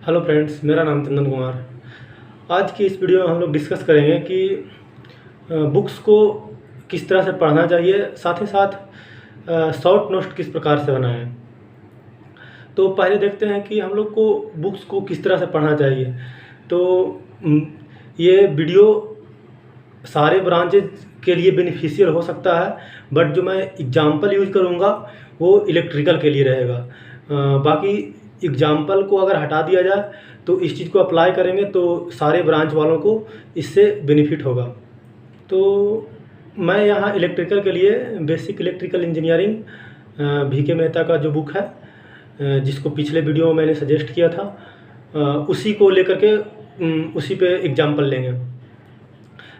Hello friends, मेरा नाम चंदन कुमार। आज की इस वीडियो में हम लोग डिस्कस करेंगे कि बुक्स को किस तरह से पढ़ना चाहिए, साथ ही साथ शॉर्ट नोट्स किस प्रकार से बनाएं। तो पहले देखते हैं कि हम लोग को बुक्स को किस तरह से पढ़ना चाहिए। तो ये वीडियो सारे ब्रांचेज के लिए बेनिफिशियल हो सकता है, बट जो मैं एग्जांपल यूज़ करूँगा वो इलेक्ट्रिकल के लिए रहेगा। बाकी एग्जांपल को अगर हटा दिया जाए तो इस चीज़ को अप्लाई करेंगे तो सारे ब्रांच वालों को इससे बेनिफिट होगा। तो मैं यहाँ इलेक्ट्रिकल के लिए basic electrical engineering VK Mehta का जो बुक है, जिसको पिछले वीडियो में मैंने सजेस्ट किया था, उसी को लेकर के उसी पे एग्जांपल लेंगे।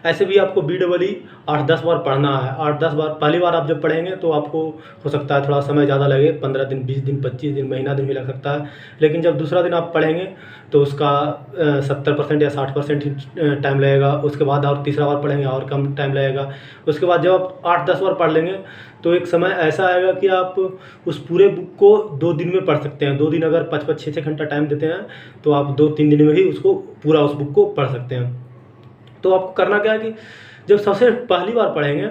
ऐसे भी आपको BEE 8-10 बार पढ़ना है। 8-10 बार पहली बार आप जब पढ़ेंगे तो आपको हो सकता है थोड़ा समय ज़्यादा लगे, 15 दिन, 20 दिन, 25 दिन, महीना दिन भी लग सकता है। लेकिन जब दूसरा दिन आप पढ़ेंगे तो उसका 70% या 60% ही टाइम लगेगा। उसके बाद और तीसरा बार पढ़ेंगे और कम टाइम लगेगा। उसके बाद जब आप 8-10 बार पढ़ लेंगे तो एक समय ऐसा आएगा कि आप उस पूरे बुक को 2 दिन में पढ़ सकते हैं। 2 दिन अगर 5-5, 6-6 घंटा टाइम देते हैं तो आप 2-3 दिन में ही उसको पूरा उस बुक को पढ़ सकते हैं। तो आपको करना क्या है कि जब सबसे पहली बार पढ़ेंगे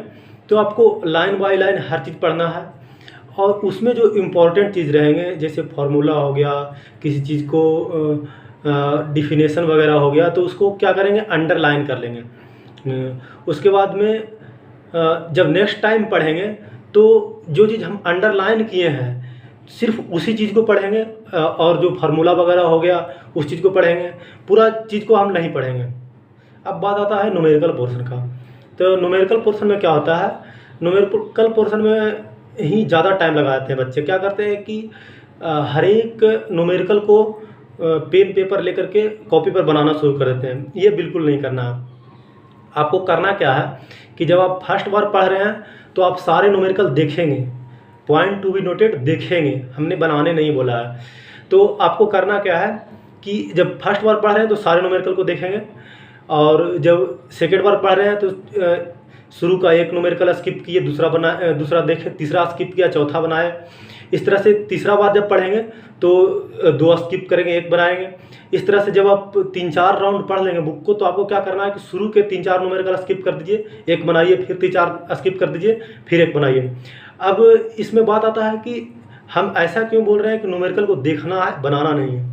तो आपको लाइन बाय लाइन हर चीज़ पढ़ना है, और उसमें जो इम्पोर्टेंट चीज़ रहेंगे जैसे फार्मूला हो गया, किसी चीज़ को डिफिनेशन वगैरह हो गया, तो उसको क्या करेंगे, अंडरलाइन कर लेंगे। उसके बाद में जब नेक्स्ट टाइम पढ़ेंगे तो जो चीज़ हम अंडरलाइन किए हैं सिर्फ उसी चीज़ को पढ़ेंगे, और जो फार्मूला वगैरह हो गया उस चीज़ को पढ़ेंगे। पूरा चीज़ को हम नहीं पढ़ेंगे। अब बात आता है न्यूमेरिकल पोर्शन का। तो न्यूमेरिकल पोर्शन में क्या होता है, न्यूमेरिकल पोर्शन में ही ज़्यादा टाइम लगाते हैं बच्चे। क्या करते हैं कि हर एक न्यूमेरिकल को पेन पेपर लेकर के कॉपी पर बनाना शुरू कर देते हैं। ये बिल्कुल नहीं करना है। आपको करना क्या है कि जब आप फर्स्ट बार पढ़ रहे हैं तो आप सारे न्यूमेरिकल देखेंगे, पॉइंट टू बी नोटेड देखेंगे, हमने बनाने नहीं बोला है। तो आपको करना क्या है कि जब फर्स्ट बार पढ़ रहे हैं तो सारे न्यूमेरिकल को देखेंगे, और जब सेकेंड बार पढ़ रहे हैं तो शुरू का एक न्यूमेरिकल स्किप किए, दूसरा देखे, तीसरा स्किप किया, चौथा बनाए। इस तरह से तीसरा बार जब पढ़ेंगे तो 2 स्किप करेंगे, 1 बनाएंगे। इस तरह से जब आप 3-4 राउंड पढ़ लेंगे बुक को, तो आपको क्या करना है कि शुरू के 3-4 न्यूमेरिकल स्किप कर दीजिए, 1 बनाइए, फिर 3-4 स्किप कर दीजिए, फिर 1 बनाइए। अब इसमें बात आता है कि हम ऐसा क्यों बोल रहे हैं कि न्यूमेरिकल को देखना है, बनाना नहीं है।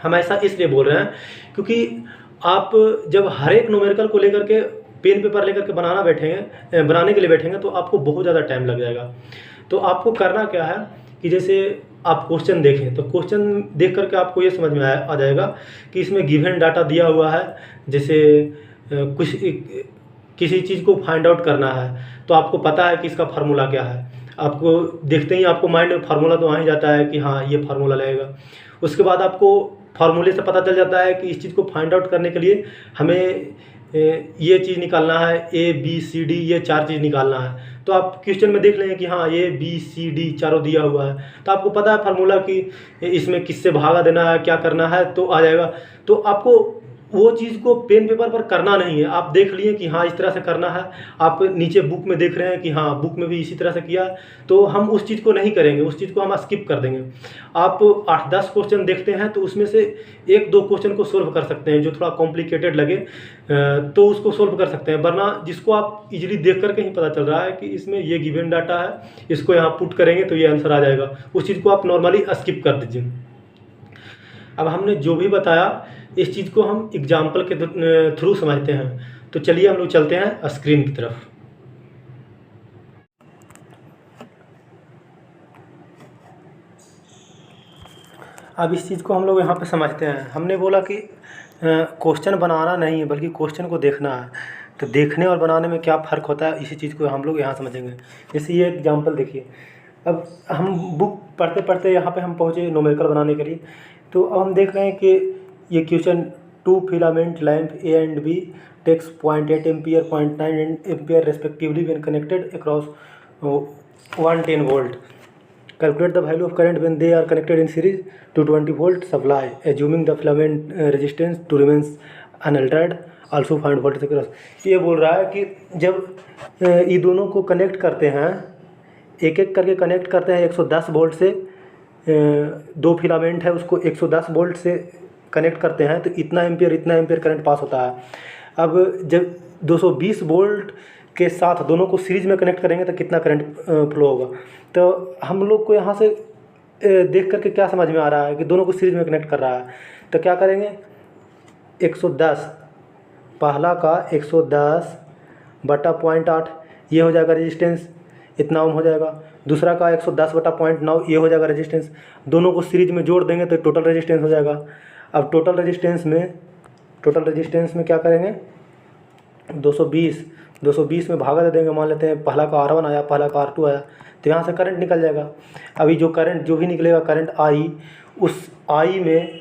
हम ऐसा इसलिए बोल रहे हैं क्योंकि आप जब हर एक न्यूमेरिकल को लेकर के पेन पेपर लेकर के बनाने के लिए बैठेंगे तो आपको बहुत ज़्यादा टाइम लग जाएगा। तो आपको करना क्या है कि जैसे आप क्वेश्चन देखें तो क्वेश्चन देख करके आपको ये समझ में आ जाएगा कि इसमें गिवन डाटा दिया हुआ है। जैसे किसी चीज़ को फाइंड आउट करना है तो आपको पता है कि इसका फार्मूला क्या है। आपको देखते ही आपको माइंड में फार्मूला तो आ ही जाता है कि हाँ ये फार्मूला लगेगा। उसके बाद आपको फार्मूले से पता चल जाता है कि इस चीज़ को फाइंड आउट करने के लिए हमें ये चीज़ निकालना है, ABCD, ये 4 चीज़ निकालना है। तो आप क्वेश्चन में देख लेंगे कि हाँ ABCD चारों दिया हुआ है, तो आपको पता है फार्मूला कि इसमें किससे भागा देना है, क्या करना है, तो आ जाएगा। तो आपको वो चीज़ को पेन पेपर पर करना नहीं है। आप देख लिए कि हाँ इस तरह से करना है, आप नीचे बुक में देख रहे हैं कि हाँ बुक में भी इसी तरह से किया, तो हम उस चीज़ को नहीं करेंगे, उस चीज़ को हम स्किप कर देंगे। आप 8-10 क्वेश्चन देखते हैं तो उसमें से 1-2 क्वेश्चन को सोल्व कर सकते हैं, जो थोड़ा कॉम्प्लिकेटेड लगे तो उसको सोल्व कर सकते हैं। वरना जिसको आप इजीली देख करके ही पता चल रहा है कि इसमें ये गिवन डाटा है, इसको यहाँ पुट करेंगे तो ये आंसर आ जाएगा, उस चीज़ को आप नॉर्मली स्किप कर दीजिए। अब हमने जो भी बताया इस चीज़ को हम एग्जाम्पल के थ्रू समझते हैं। तो चलिए हम लोग चलते हैं स्क्रीन की तरफ। अब इस चीज़ को हम लोग यहाँ पे समझते हैं। हमने बोला कि क्वेश्चन बनाना नहीं है बल्कि क्वेश्चन को देखना है। तो देखने और बनाने में क्या फ़र्क होता है, इसी चीज़ को हम लोग यहाँ समझेंगे। जैसे ये एग्जाम्पल देखिए। अब हम बुक पढ़ते पढ़ते यहाँ पे हम पहुँचे न्यूमेरिकल बनाने के लिए। तो अब हम देख रहे हैं कि ये question 2 filament lamp A and B takes 0.8 ampere 0.9 ampere respectively when connected across 110 volt. Calculate the value of current when they are connected in series to 20 volt supply, assuming the filament resistance to remains unaltered. Also find voltage across. ये बोल रहा है कि जब ये दोनों को connect करते हैं, एक एक करके कनेक्ट करते हैं 110 वोल्ट से, 2 फिलामेंट है उसको 110 वोल्ट से कनेक्ट करते हैं तो इतना एम्पियर करंट पास होता है। अब जब 220 वोल्ट के साथ दोनों को सीरीज में कनेक्ट करेंगे तो कितना करंट फ्लो होगा। तो हम लोग को यहाँ से देख करके क्या समझ में आ रहा है कि दोनों को सीरीज में कनेक्ट कर रहा है। तो क्या करेंगे, 110 पहला का 110 बटा 0.8 ये हो जाएगा रेजिस्टेंस, इतना ओम हो जाएगा। दूसरा का 110 बटा 0.9 ये हो जाएगा रेजिस्टेंस। दोनों को सीरीज में जोड़ देंगे तो टोटल रेजिस्टेंस हो जाएगा। अब टोटल रेजिस्टेंस में क्या करेंगे, 220 में भागा दे देंगे। मान लेते हैं पहला का R1 आया, पहला का R2 आया, तो यहाँ से करंट निकल जाएगा। अभी जो भी निकलेगा करंट I, उस I में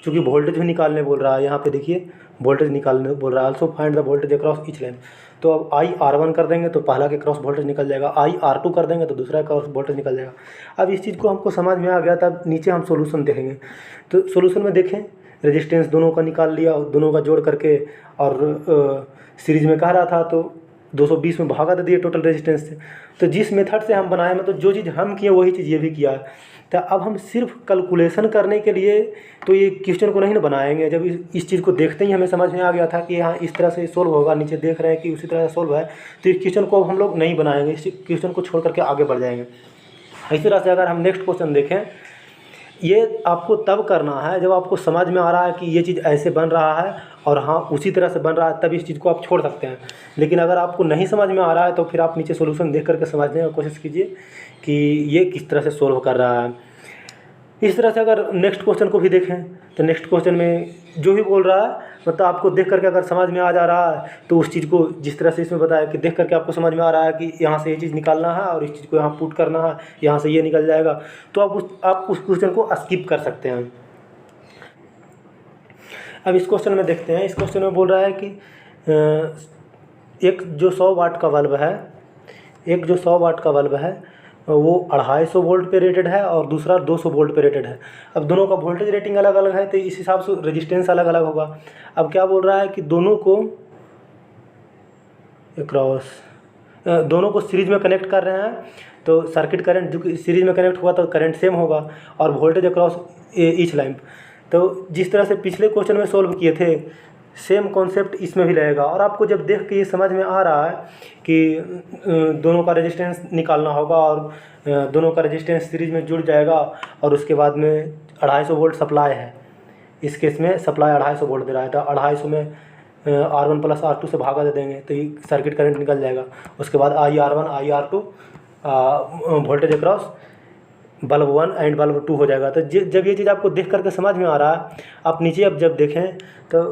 चूँकि वोल्टेज भी निकालने बोल रहा है, यहाँ पे देखिए वोल्टेज निकालने बोल रहा है, also find the voltage across each line. तो अब I R1 कर देंगे तो पहला के क्रॉस वोल्टेज निकल जाएगा, I R2 कर देंगे तो दूसरा क्रॉस वोल्टेज निकल जाएगा। अब इस चीज़ को हमको समझ में आ गया, तब नीचे हम सोल्यूशन देखेंगे। तो सोल्यूशन में देखें, रेजिस्टेंस दोनों का निकाल लिया, दोनों का जोड़ करके, और सीरीज में कह रहा था तो 220 में भागा दे दिए टोटल रेजिस्टेंस से। तो जिस मेथड से हम बनाए, मतलब जो चीज़ हम किए वही चीज़ ये भी किया है। तो अब हम सिर्फ कैलकुलेशन करने के लिए तो ये क्वेश्चन को नहीं ना बनाएंगे। जब इस चीज़ को देखते ही हमें समझ में आ गया था कि हाँ इस तरह से सोल्व होगा, नीचे देख रहे हैं कि उसी तरह से सोल्व है, तो इस क्वेश्चन को हम लोग नहीं बनाएंगे, इस क्वेश्चन को छोड़ करके आगे बढ़ जाएंगे। इसी तरह से अगर हम नेक्स्ट क्वेश्चन देखें, ये आपको तब करना है जब आपको समझ में आ रहा है कि ये चीज़ ऐसे बन रहा है और हाँ उसी तरह से बन रहा है, तब इस चीज़ को आप छोड़ सकते हैं। लेकिन अगर आपको नहीं समझ में आ रहा है तो फिर आप नीचे सॉल्यूशन देख करके समझने की कोशिश कीजिए कि ये किस तरह से सोल्व कर रहा है। इस तरह से अगर नेक्स्ट क्वेश्चन को भी देखें तो नेक्स्ट क्वेश्चन में जो भी बोल रहा है, मतलब आपको देख करके अगर समझ में आ जा रहा है तो उस चीज़ को जिस तरह से इसमें बताया कि देख करके आपको समझ में आ रहा है कि यहाँ से ये चीज़ निकालना है और इस चीज़ को यहाँ पुट करना है, यहाँ से ये निकल जाएगा, तो आप उस क्वेश्चन को स्किप कर सकते हैं। अब इस क्वेश्चन में देखते हैं। इस क्वेश्चन में बोल रहा है कि एक जो 100 वाट का बल्ब है वो 250 वोल्ट पे रेटेड है और दूसरा 200 वोल्ट पे रेटेड है। अब दोनों का वोल्टेज रेटिंग अलग अलग है तो इस हिसाब से रेजिस्टेंस अलग अलग होगा। अब क्या बोल रहा है कि दोनों को सीरीज में कनेक्ट कर रहे हैं, तो सर्किट करंट जो कि सीरीज में कनेक्ट हुआ तो करंट सेम होगा और वोल्टेज अक्रॉस ईच लाइन। तो जिस तरह से पिछले क्वेश्चन में सॉल्व किए थे, सेम कॉन्सेप्ट इसमें भी लगेगा। और आपको जब देख के ये समझ में आ रहा है कि दोनों का रेजिस्टेंस निकालना होगा और दोनों का रेजिस्टेंस सीरीज में जुड़ जाएगा और उसके बाद में 250 वोल्ट सप्लाई है, इस केस में सप्लाई 250 वोल्ट दे रहा है, तो 250 में R1 प्लस R2 से भागा दे देंगे तो ये सर्किट करंट निकल जाएगा। उसके बाद IR1 IR2 voltage across bulb 1 and bulb 2 हो जाएगा। तो जब ये चीज़ आपको देख करके समझ में आ रहा है, आप नीचे अब जब देखें तो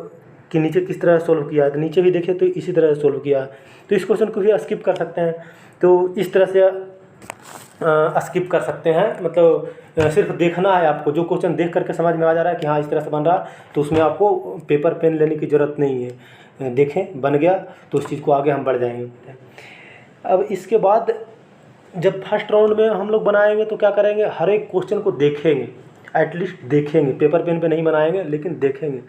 कि नीचे किस तरह सोल्व किया है, तो नीचे भी देखें तो इसी तरह सोल्व किया है। तो इस क्वेश्चन को भी स्किप कर सकते हैं। तो इस तरह से स्किप कर सकते हैं, मतलब सिर्फ देखना है आपको। जो क्वेश्चन देख करके समझ में आ जा रहा है कि हाँ इस तरह से बन रहा है, तो उसमें आपको पेपर पेन लेने की ज़रूरत नहीं है। देखें बन गया तो उस चीज़ को आगे हम बढ़ जाएंगे। अब इसके बाद जब फर्स्ट राउंड में हम लोग बनाएंगे तो क्या करेंगे, हर एक क्वेश्चन को देखेंगे, एटलीस्ट देखेंगे, पेपर पेन पे नहीं बनाएंगे लेकिन देखेंगे।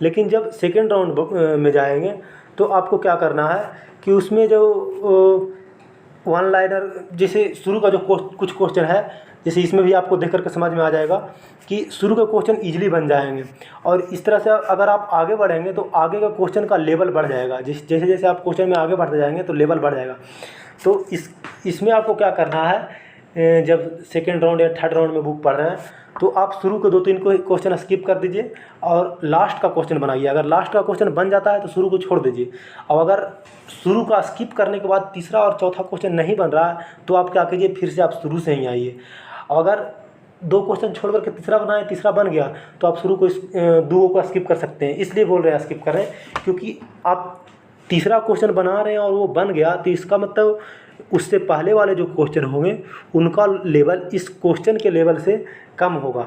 लेकिन जब सेकेंड राउंड में जाएंगे तो आपको क्या करना है कि उसमें जो वन लाइनर, जैसे शुरू का जो कुछ क्वेश्चन है, जैसे इसमें भी आपको देख करके समझ में आ जाएगा कि शुरू के क्वेश्चन इजीली बन जाएंगे। और इस तरह से अगर आप आगे बढ़ेंगे तो आगे का क्वेश्चन का लेवल बढ़ जाएगा। जैसे जैसे आप क्वेश्चन में आगे बढ़ते जाएंगे तो लेवल बढ़ जाएगा। तो इसमें आपको क्या करना है, जब सेकेंड राउंड या थर्ड राउंड में बुक पढ़ रहे हैं तो आप शुरू के 2-3 क्वेश्चन स्किप कर दीजिए और लास्ट का क्वेश्चन बनाइए। अगर लास्ट का क्वेश्चन बन जाता है तो शुरू को छोड़ दीजिए। और अगर शुरू का स्किप करने के बाद तीसरा और चौथा क्वेश्चन नहीं बन रहा है तो आप क्या कीजिए, फिर से आप शुरू से ही आइए। अगर 2 क्वेश्चन छोड़ करके तीसरा बनाए, तीसरा बन गया तो आप शुरू को 2 को स्किप कर सकते हैं। इसलिए बोल रहे हैं स्किप करें क्योंकि आप तीसरा क्वेश्चन बना रहे हैं और वो बन गया तो इसका मतलब उससे पहले वाले जो क्वेश्चन होंगे उनका लेवल इस क्वेश्चन के लेवल से कम होगा।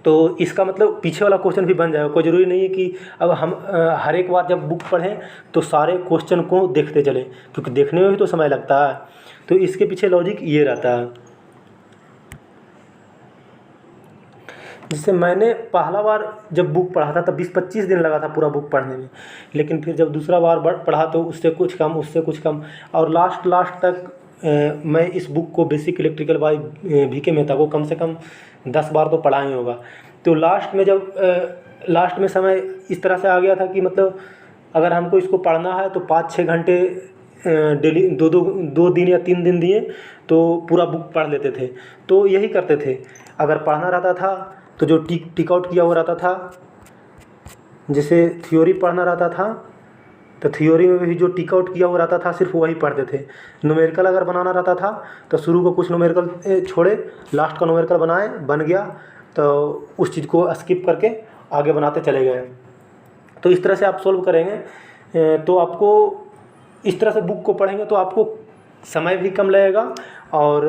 तो इसका मतलब पीछे वाला क्वेश्चन भी बन जाएगा। कोई ज़रूरी नहीं है कि अब हम हर एक बार जब बुक पढ़ें तो सारे क्वेश्चन को देखते चलें, क्योंकि देखने में भी तो समय लगता है। तो इसके पीछे लॉजिक ये रहता है। जिससे मैंने पहला बार जब बुक पढ़ा था तब 20-25 दिन लगा था पूरा बुक पढ़ने में, लेकिन फिर जब दूसरा बार पढ़ा तो उससे कुछ कम और लास्ट तक मैं इस बुक को basic electrical by VK Mehta को कम से कम 10 बार तो पढ़ा ही होगा। तो लास्ट में समय इस तरह से आ गया था कि मतलब अगर हमको इसको पढ़ना है तो 5-6 घंटे डेली, दो दिन या 3 दिन दिए तो पूरा बुक पढ़ लेते थे। तो यही करते थे, अगर पढ़ना रहता था तो जो टिक आउट किया हुआ रहता था, जैसे थ्योरी पढ़ना रहता था तो थ्योरी में भी जो टिक आउट किया हुआ रहता था सिर्फ वही पढ़ते थे। न्यूमेरिकल अगर बनाना रहता था तो शुरू को कुछ न्यूमेरिकल छोड़े, लास्ट का न्यूमेरिकल बनाए, बन गया तो उस चीज़ को स्किप करके आगे बनाते चले गए। तो इस तरह से आप सोल्व करेंगे तो आपको इस तरह से बुक को पढ़ेंगे तो आपको समय भी कम लगेगा और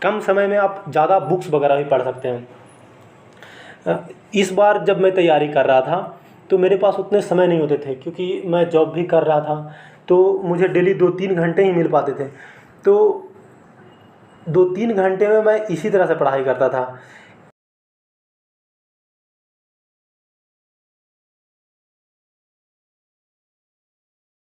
कम समय में आप ज़्यादा बुक्स वगैरह भी पढ़ सकते हैं। इस बार जब मैं तैयारी कर रहा था तो मेरे पास उतने समय नहीं होते थे, क्योंकि मैं जॉब भी कर रहा था तो मुझे डेली 2-3 घंटे ही मिल पाते थे। तो 2-3 घंटे में मैं इसी तरह से पढ़ाई करता था